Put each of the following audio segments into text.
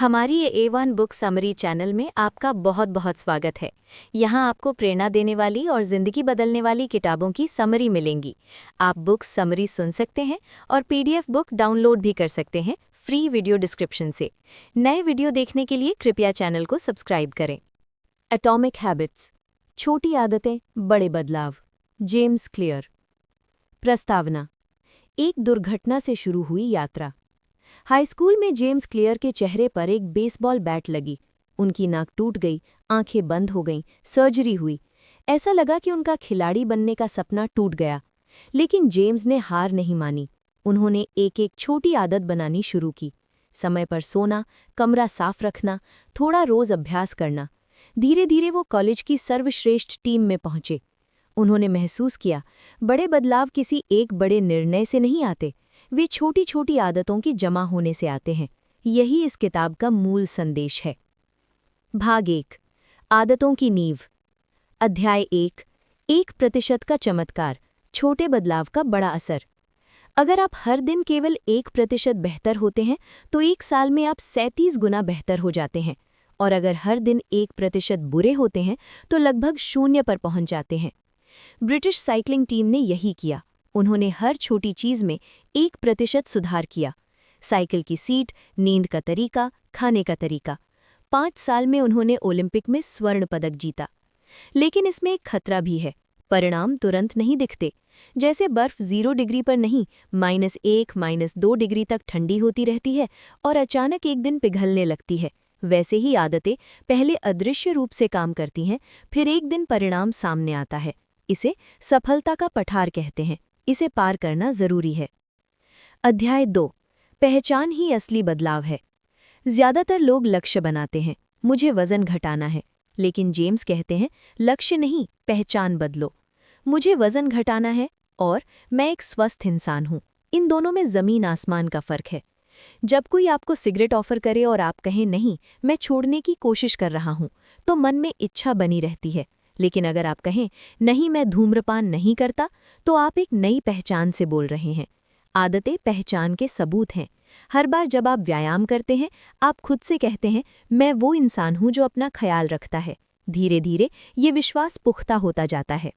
हमारी ये A1 book summary channel में आपका बहुत बहुत स्वागत है। यहाँ आपको प्रेरणा देने वाली और ज़िंदगी बदलने वाली किताबों की समरी मिलेंगी। आप बुक समरी सुन सकते हैं और PDF बुक डाउनलोड भी कर सकते हैं फ्री वीडियो डिस्क्रिप्शन से। नए वीडियो देखने के लिए कृपया चैनल को सब्सक्राइब करें। एटॉमिक हैबिट्स, छोटी आदतें, बड़े बदलाव। James clear. प्रस्तावना। एक दुर्घटना से शुरू हुई यात्रा। हाई स्कूल में जेम्स क्लियर के चेहरे पर एक बेसबॉल बैट लगी। उनकी नाक टूट गई, आंखें बंद हो गईं, सर्जरी हुई। ऐसा लगा कि उनका खिलाड़ी बनने का सपना टूट गया। लेकिन जेम्स ने हार नहीं मानी। उन्होंने एक एक छोटी आदत बनानी शुरू की। समय पर सोना, कमरा साफ रखना, थोड़ा रोज अभ्यास करना। धीरे धीरे वो कॉलेज की सर्वश्रेष्ठ टीम में पहुंचे। उन्होंने महसूस किया, बड़े बदलाव किसी एक बड़े निर्णय से नहीं आते, वे छोटी छोटी आदतों की जमा होने से आते हैं। यही इस किताब का मूल संदेश है। भाग 1, आदतों की नींव। अध्याय 1% का चमत्कार, छोटे बदलाव का बड़ा असर। अगर आप हर दिन केवल 1% बेहतर होते हैं तो 1 साल में आप 37 गुना बेहतर हो जाते हैं। और अगर हर दिन 1% बुरे होते हैं तो लगभग 0 पर पहुंच जाते हैं। ब्रिटिश साइकिलिंग टीम ने यही किया। उन्होंने हर छोटी चीज में 1% सुधार किया। साइकिल की सीट, नींद का तरीका, खाने का तरीका। 5 साल में उन्होंने ओलंपिक में स्वर्ण पदक जीता। लेकिन इसमें एक खतरा भी है। परिणाम तुरंत नहीं दिखते। जैसे बर्फ 0 डिग्री पर नहीं, -1, -2 डिग्री तक ठंडी होती रहती है और अचानक एक दिन पिघलने लगती है, वैसे ही आदतें पहले अदृश्य रूप से काम करती हैं, फिर एक दिन परिणाम सामने आता है। इसे सफलता का पठार कहते हैं। इसे पार करना जरूरी है। अध्याय 2, पहचान ही असली बदलाव है। ज्यादातर लोग लक्ष्य बनाते हैं, मुझे वजन घटाना है। लेकिन जेम्स कहते हैं, लक्ष्य नहीं, पहचान बदलो। मुझे वजन घटाना है और मैं एक स्वस्थ इंसान हूं, इन दोनों में जमीन आसमान का फर्क है। जब कोई आपको सिगरेट ऑफर करे और आप कहें नहीं, मैं छोड़ने की कोशिश कर रहा हूं, तो मन में इच्छा बनी रहती है। लेकिन अगर आप कहें, नहीं मैं धूम्रपान नहीं करता, तो आप एक नई पहचान से बोल रहे हैं। आदतें पहचान के सबूत हैं। हर बार जब आप व्यायाम करते हैं, आप खुद से कहते हैं, मैं वो इंसान हूं जो अपना ख्याल रखता है। धीरे धीरे ये विश्वास पुख्ता होता जाता है।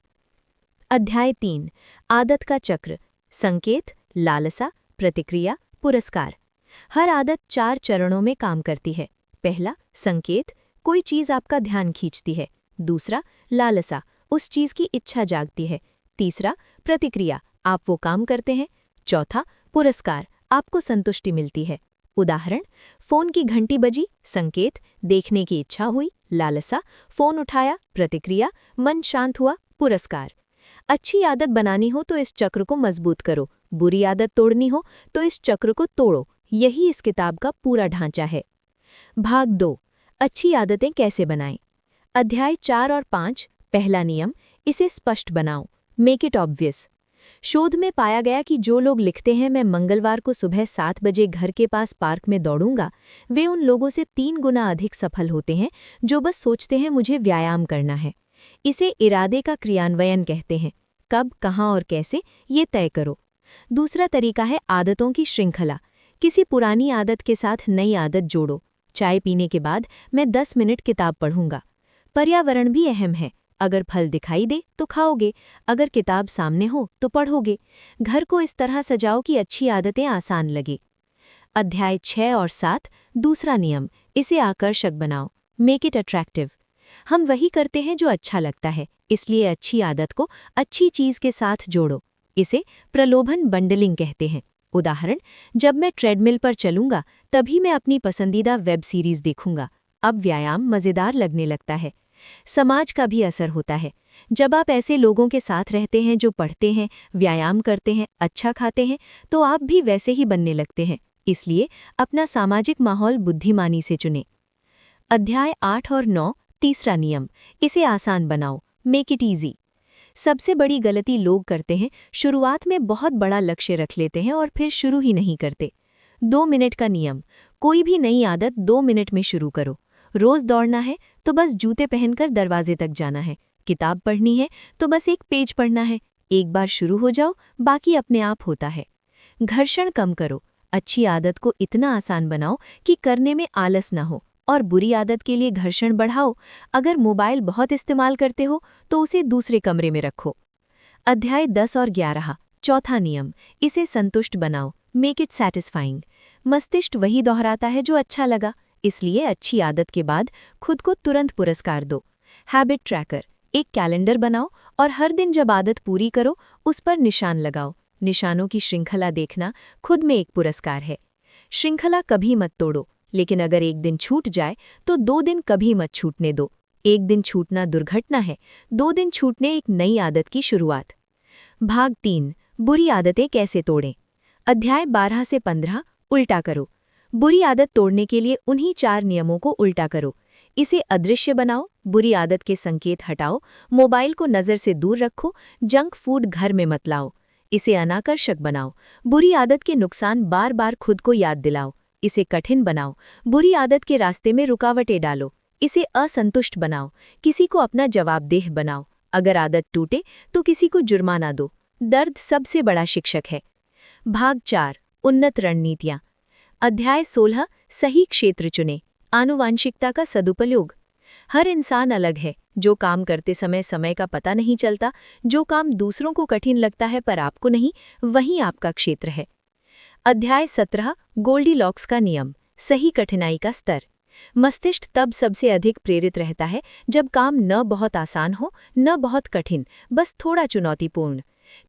अध्याय 3, आदत का चक्र। संकेत, लालसा, प्रतिक्रिया, पुरस्कार। हर आदत 4 चरणों में काम करती है। पहला, संकेत, कोई चीज़ आपका ध्यान खींचती है। दूसरा, लालसा, उस चीज़ की इच्छा जागती है। तीसरा, प्रतिक्रिया, आप वो काम करते हैं। चौथा, पुरस्कार, आपको संतुष्टि मिलती है। उदाहरण, फ़ोन की घंटी बजी, संकेत, देखने की इच्छा हुई, लालसा, फ़ोन उठाया, प्रतिक्रिया, मन शांत हुआ, पुरस्कार। अच्छी आदत बनानी हो तो इस चक्र को मजबूत करो, बुरी आदत तोड़नी हो तो इस चक्र को तोड़ो। यही इस किताब का पूरा ढांचा है। भाग 2, अच्छी आदतें कैसे बनाएं। अध्याय 4 और 5, पहला नियम, इसे स्पष्ट बनाओ, मेक इट ऑब्वियस। शोध में पाया गया कि जो लोग लिखते हैं मैं मंगलवार को सुबह 7 बजे घर के पास पार्क में दौड़ूंगा, वे उन लोगों से 3 गुना अधिक सफल होते हैं जो बस सोचते हैं मुझे व्यायाम करना है। इसे इरादे का क्रियान्वयन कहते हैं। कब, कहाँ और कैसे, ये तय करो। दूसरा तरीका है आदतों की श्रृंखला। किसी पुरानी आदत के साथ नई आदत जोड़ो। चाय पीने के बाद मैं 10 मिनट किताब पढ़ूंगा। पर्यावरण भी अहम है। अगर फल दिखाई दे तो खाओगे, अगर किताब सामने हो तो पढ़ोगे। घर को इस तरह सजाओ कि अच्छी आदतें आसान लगे। अध्याय 6 और 7, दूसरा नियम, इसे आकर्षक बनाओ, मेक इट अट्रैक्टिव। हम वही करते हैं जो अच्छा लगता है, इसलिए अच्छी आदत को अच्छी चीज के साथ जोड़ो। इसे प्रलोभन बंडलिंग कहते हैं। उदाहरण, जब मैं ट्रेडमिल पर चलूंगा तभी मैं अपनी पसंदीदा वेब सीरीज देखूंगा। अब व्यायाम मजेदार लगने लगता है। समाज का भी असर होता है। जब आप ऐसे लोगों के साथ रहते हैं जो पढ़ते हैं, व्यायाम करते हैं, अच्छा खाते हैं, तो आप भी वैसे ही बनने लगते हैं। इसलिए अपना सामाजिक माहौल बुद्धिमानी से चुनें। अध्याय 8 और 9, तीसरा नियम, इसे आसान बनाओ, मेक इट ईजी। सबसे बड़ी गलती लोग करते हैं, शुरुआत में बहुत बड़ा लक्ष्य रख लेते हैं और फिर शुरू ही नहीं करते। 2 मिनट का नियम, कोई भी नई आदत 2 मिनट में शुरू करो। रोज दौड़ना है तो बस जूते पहनकर दरवाजे तक जाना है। किताब पढ़नी है तो बस एक पेज पढ़ना है। एक बार शुरू हो जाओ, बाकी अपने आप होता है। घर्षण कम करो। अच्छी आदत को इतना आसान बनाओ कि करने में आलस न हो, और बुरी आदत के लिए घर्षण बढ़ाओ। अगर मोबाइल बहुत इस्तेमाल करते हो तो उसे दूसरे कमरे में रखो। अध्याय 10 और 11। चौथा नियम, इसे संतुष्ट बनाओ, मेक इट सैटिस्फाइंग। मस्तिष्क वही दोहराता है जो अच्छा लगा, इसलिए अच्छी आदत के बाद खुद को तुरंत पुरस्कार दो। हैबिट ट्रैकर, एक कैलेंडर बनाओ और हर दिन जब आदत पूरी करो उस पर निशान लगाओ। निशानों की श्रृंखला देखना खुद में एक पुरस्कार है। श्रृंखला कभी मत तोड़ो, लेकिन अगर एक दिन छूट जाए तो 2 दिन कभी मत छूटने दो। एक दिन छूटना दुर्घटना है, 2 दिन छूटने एक नई आदत की शुरुआत। भाग 3, बुरी आदतें कैसे तोड़ें। अध्याय 12 से 15, उल्टा करो। बुरी आदत तोड़ने के लिए उन्हीं 4 नियमों को उल्टा करो। इसे अदृश्य बनाओ, बुरी आदत के संकेत हटाओ, मोबाइल को नज़र से दूर रखो, जंक फूड घर में मत लाओ। इसे अनाकर्षक बनाओ, बुरी आदत के नुकसान बार बार खुद को याद दिलाओ। इसे कठिन बनाओ, बुरी आदत के रास्ते में रुकावटें डालो। इसे असंतुष्ट बनाओ, किसी को अपना जवाबदेह बनाओ। अगर आदत टूटे तो किसी को जुर्माना दो। दर्द सबसे बड़ा शिक्षक है। भाग 4, उन्नत रणनीतियाँ। अध्याय 16, सही क्षेत्र चुनें, आनुवांशिकता का सदुपयोग। हर इंसान अलग है, जो काम करते समय समय का पता नहीं चलता, जो काम दूसरों को कठिन लगता है पर आपको नहीं, वही आपका क्षेत्र है। अध्याय 17, गोल्डीलॉक्स का नियम, सही कठिनाई का स्तर। मस्तिष्क तब सबसे अधिक प्रेरित रहता है जब काम न बहुत आसान हो न बहुत कठिन, बस थोड़ा चुनौतीपूर्ण।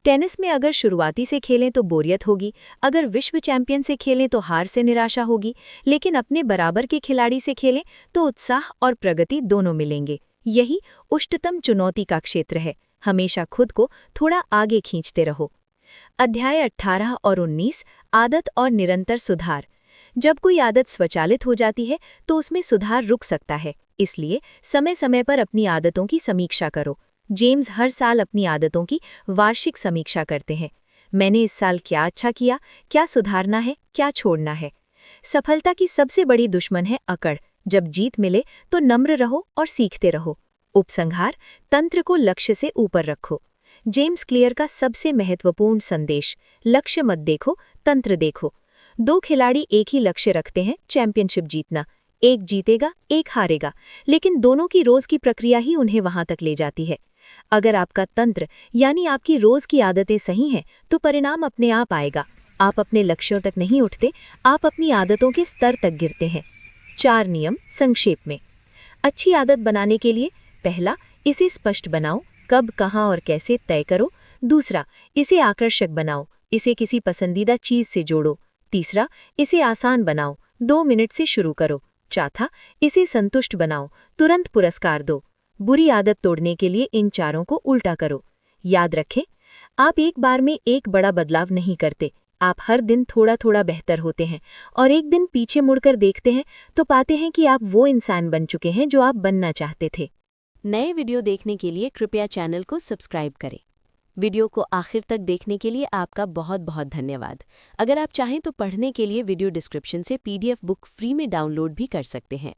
टेनिस में अगर शुरुआती से खेलें तो बोरियत होगी, अगर विश्व चैंपियन से खेलें तो हार से निराशा होगी, लेकिन अपने बराबर के खिलाड़ी से खेलें तो उत्साह और प्रगति दोनों मिलेंगे। यही उच्चतम चुनौती का क्षेत्र है। हमेशा खुद को थोड़ा आगे खींचते रहो। अध्याय 18 और 19, आदत और निरंतर सुधार। जब कोई आदत स्वचालित हो जाती है तो उसमें सुधार रुक सकता है, इसलिए समय समय पर अपनी आदतों की समीक्षा करो। जेम्स हर साल अपनी आदतों की वार्षिक समीक्षा करते हैं। मैंने इस साल क्या अच्छा किया, क्या सुधारना है, क्या छोड़ना है। सफलता की सबसे बड़ी दुश्मन है अकड़। जब जीत मिले तो नम्र रहो और सीखते रहो। उपसंहार, तंत्र को लक्ष्य से ऊपर रखो। जेम्स क्लियर का सबसे महत्वपूर्ण संदेश, लक्ष्य मत देखो, तंत्र देखो। 2 खिलाड़ी एक ही लक्ष्य रखते हैं, चैंपियनशिप जीतना। एक जीतेगा, एक हारेगा, लेकिन दोनों की रोज की प्रक्रिया ही उन्हें वहां तक ले जाती है। अगर आपका तंत्र यानी आपकी रोज की आदतें सही हैं तो परिणाम अपने आप आएगा। आप अपने लक्ष्यों तक नहीं उठते, आप अपनी आदतों के स्तर तक गिरते हैं। 4 नियम संक्षेप में। अच्छी आदत बनाने के लिए, पहला, इसे स्पष्ट बनाओ, कब, कहाँ और कैसे तय करो। दूसरा, इसे आकर्षक बनाओ, इसे किसी पसंदीदा चीज से जोड़ो। तीसरा, इसे आसान बनाओ, 2 मिनट से शुरू करो। चौथा, इसे संतुष्ट बनाओ, तुरंत पुरस्कार दो। बुरी आदत तोड़ने के लिए इन 4 को उल्टा करो। याद रखें, आप एक बार में एक बड़ा बदलाव नहीं करते, आप हर दिन थोड़ा थोड़ा बेहतर होते हैं, और एक दिन पीछे मुड़कर देखते हैं तो पाते हैं कि आप वो इंसान बन चुके हैं जो आप बनना चाहते थे। नए वीडियो देखने के लिए कृपया चैनल को सब्सक्राइब करें। वीडियो को आखिर तक देखने के लिए आपका बहुत बहुत धन्यवाद। अगर आप चाहें तो पढ़ने के लिए वीडियो डिस्क्रिप्शन से PDF बुक फ्री में डाउनलोड भी कर सकते हैं।